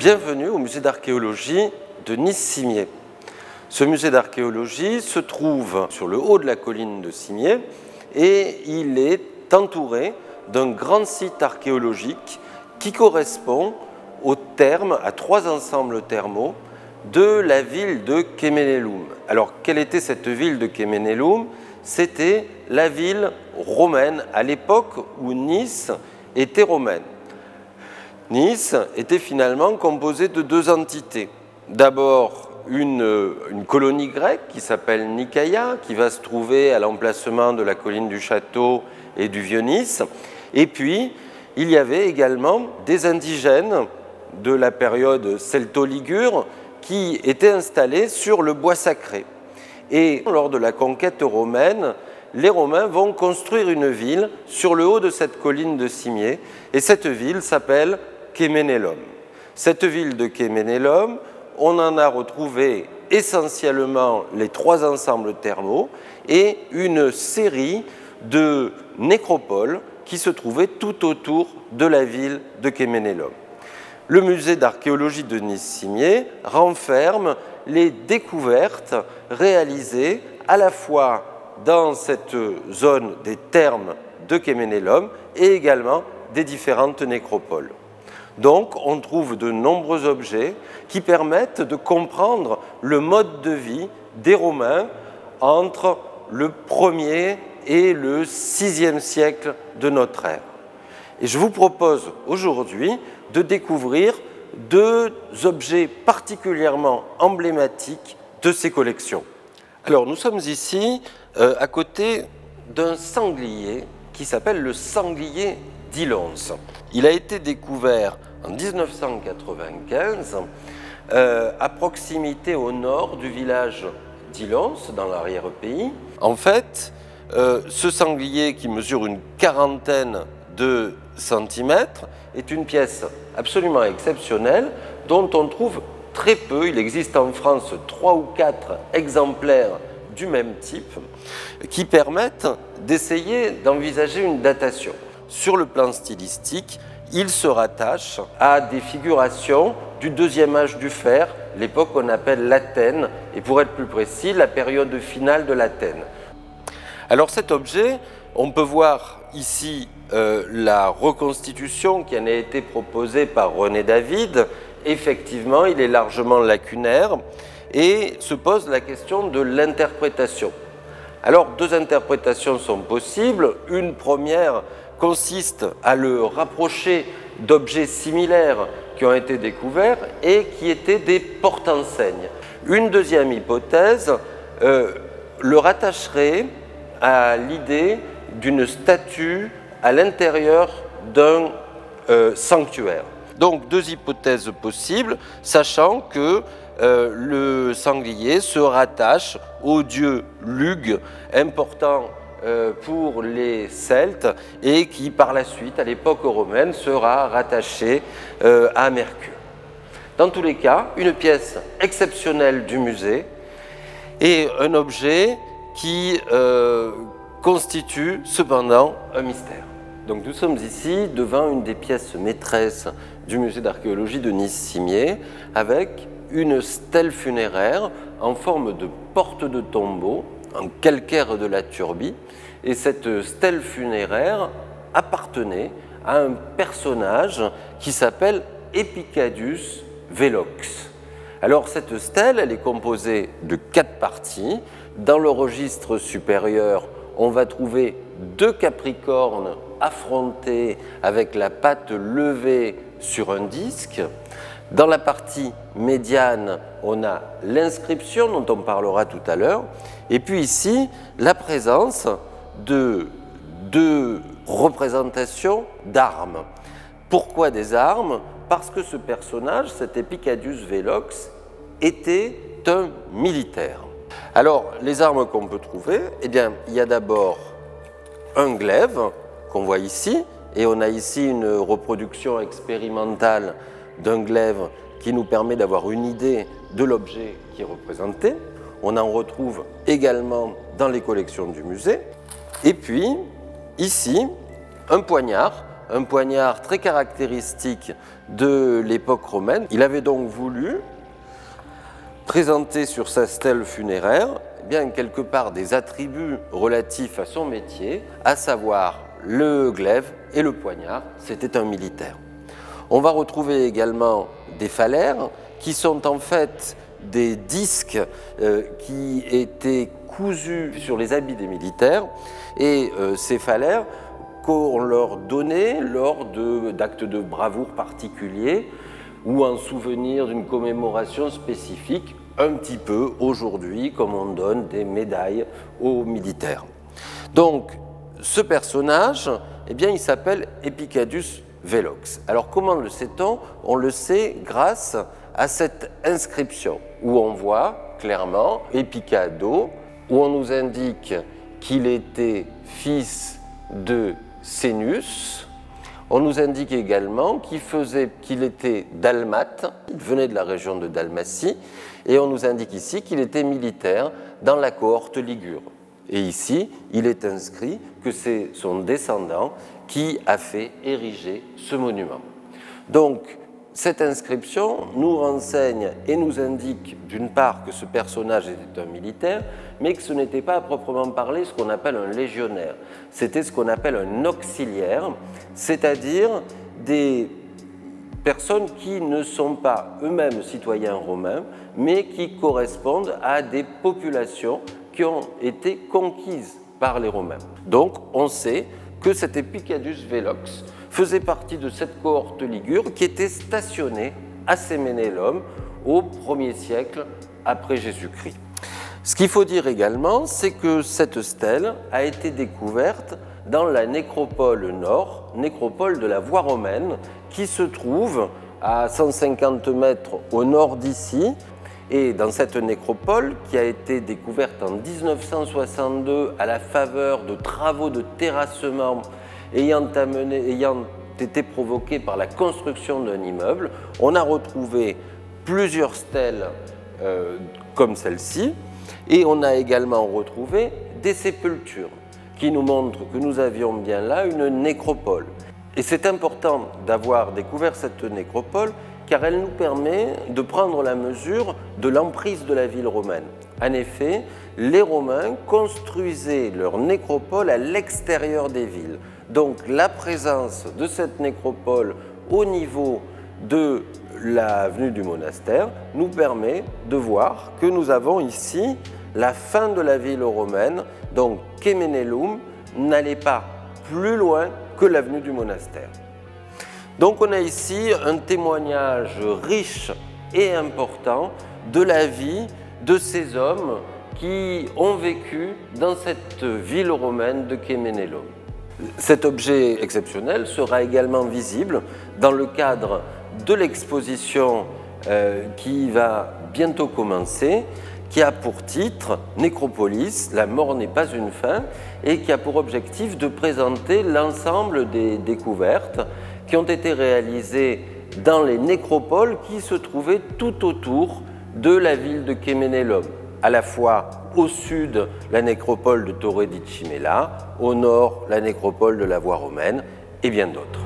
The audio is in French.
Bienvenue au musée d'archéologie de Nice-Cimiez. Ce musée d'archéologie se trouve sur le haut de la colline de Cimiez et il est entouré d'un grand site archéologique qui correspond à trois ensembles thermaux de la ville de Quéménéloum. Alors, quelle était cette ville de Quéménéloum? C'était la ville romaine à l'époque où Nice était romaine. Nice était finalement composée de deux entités. D'abord, une colonie grecque qui s'appelle Nicaïa, qui va se trouver à l'emplacement de la colline du Château et du Vieux-Nice. Et puis, il y avait également des indigènes de la période celto-ligure qui étaient installés sur le bois sacré. Et lors de la conquête romaine, les Romains vont construire une ville sur le haut de cette colline de Cimiez, et cette ville s'appelle Quéménéloum. Cette ville de Quéménéloum, on en a retrouvé essentiellement les trois ensembles thermaux et une série de nécropoles qui se trouvaient tout autour de la ville de Quéménéloum. Le musée d'archéologie de Nice-Cimiez renferme les découvertes réalisées à la fois dans cette zone des thermes de Quéménéloum et également des différentes nécropoles. Donc, on trouve de nombreux objets qui permettent de comprendre le mode de vie des Romains entre le 1er et le 6e siècle de notre ère. Et je vous propose aujourd'hui de découvrir deux objets particulièrement emblématiques de ces collections. Alors, nous sommes ici à côté d'un sanglier qui s'appelle le sanglier d'Ilons. Il a été découvert en 1995 à proximité au nord du village d'Ilons, dans l'arrière-pays. En fait, ce sanglier qui mesure une quarantaine de centimètres est une pièce absolument exceptionnelle dont on trouve très peu. Il existe en France 3 ou 4 exemplaires du même type qui permettent d'essayer d'envisager une datation. Sur le plan stylistique, il se rattache à des figurations du deuxième âge du fer, l'époque qu'on appelle l'Athènes, et pour être plus précis, la période finale de l'Athènes. Alors cet objet, on peut voir ici la reconstitution qui en a été proposée par René David. Effectivement, il est largement lacunaire et se pose la question de l'interprétation. Alors, deux interprétations sont possibles. Une première consiste à le rapprocher d'objets similaires qui ont été découverts et qui étaient des porte-enseignes. Une deuxième hypothèse le rattacherait à l'idée d'une statue à l'intérieur d'un sanctuaire. Donc deux hypothèses possibles, sachant que le sanglier se rattache au dieu Lugh, important pour les Celtes, et qui par la suite, à l'époque romaine, sera rattaché à Mercure. Dans tous les cas, une pièce exceptionnelle du musée et un objet qui constitue cependant un mystère. Donc nous sommes ici devant une des pièces maîtresses du musée d'archéologie de Nice-Cimiez avec une stèle funéraire en forme de porte de tombeau en calcaire de la Turbie. Et cette stèle funéraire appartenait à un personnage qui s'appelle Epicadius Velox. Alors cette stèle, elle est composée de 4 parties. Dans le registre supérieur, on va trouver 2 capricornes affrontés avec la patte levée sur un disque. Dans la partie médiane, on a l'inscription dont on parlera tout à l'heure. Et puis ici, la présence de 2 représentations d'armes. Pourquoi des armes? Parce que ce personnage, cet Epicadius Velox, était un militaire. Alors, les armes qu'on peut trouver, eh bien, il y a d'abord un glaive qu'on voit ici, et on a ici une reproduction expérimentale d'un glaive qui nous permet d'avoir une idée de l'objet qui est représenté. On en retrouve également dans les collections du musée. Et puis, ici, un poignard un poignard très caractéristique de l'époque romaine. Il avait donc voulu présenter sur sa stèle funéraire bien quelque part des attributs relatifs à son métier, à savoir le glaive et le poignard. C'était un militaire. On va retrouver également des phallaires qui sont en fait des disques qui étaient cousus sur les habits des militaires, et ces phallaires qu'on leur donnait lors d'actes de bravoure particuliers ou en souvenir d'une commémoration spécifique, un petit peu aujourd'hui comme on donne des médailles aux militaires. Donc ce personnage, eh bien, il s'appelle Epicadius Velox. Alors comment le sait-on? On le sait grâce à cette inscription où on voit clairement Epicado, où on nous indique qu'il était fils de Sénus. On nous indique également qu'il était dalmate, il venait de la région de Dalmatie, et on nous indique ici qu'il était militaire dans la cohorte ligure. Et ici, il est inscrit que c'est son descendant qui a fait ériger ce monument. Donc, cette inscription nous renseigne et nous indique d'une part que ce personnage était un militaire, mais que ce n'était pas à proprement parler ce qu'on appelle un légionnaire. C'était ce qu'on appelle un auxiliaire, c'est-à-dire des personnes qui ne sont pas eux-mêmes citoyens romains, mais qui correspondent à des populations qui ont été conquises par les Romains. Donc on sait que cet Epicadius Velox faisait partie de cette cohorte ligure qui était stationnée à Séménélum au 1er siècle après Jésus-Christ. Ce qu'il faut dire également, c'est que cette stèle a été découverte dans la nécropole nord, nécropole de la voie romaine, qui se trouve à 150 mètres au nord d'ici. Et dans cette nécropole, qui a été découverte en 1962 à la faveur de travaux de terrassement ayant été provoqués par la construction d'un immeuble, on a retrouvé plusieurs stèles comme celle-ci, et on a également retrouvé des sépultures qui nous montrent que nous avions bien là une nécropole. Et c'est important d'avoir découvert cette nécropole car elle nous permet de prendre la mesure de l'emprise de la ville romaine. En effet, les Romains construisaient leur nécropole à l'extérieur des villes. Donc la présence de cette nécropole au niveau de l'avenue du monastère nous permet de voir que nous avons ici la fin de la ville romaine. Donc Cemenelum n'allait pas plus loin que l'avenue du monastère. Donc on a ici un témoignage riche et important de la vie de ces hommes qui ont vécu dans cette ville romaine de Cemenelum. Cet objet exceptionnel sera également visible dans le cadre de l'exposition qui va bientôt commencer, qui a pour titre « Nécropolis, la mort n'est pas une fin » et qui a pour objectif de présenter l'ensemble des découvertes qui ont été réalisées dans les nécropoles qui se trouvaient tout autour de la ville de Cemenelum, à la fois au sud la nécropole de Torre di Cimella, au nord la nécropole de la voie romaine et bien d'autres.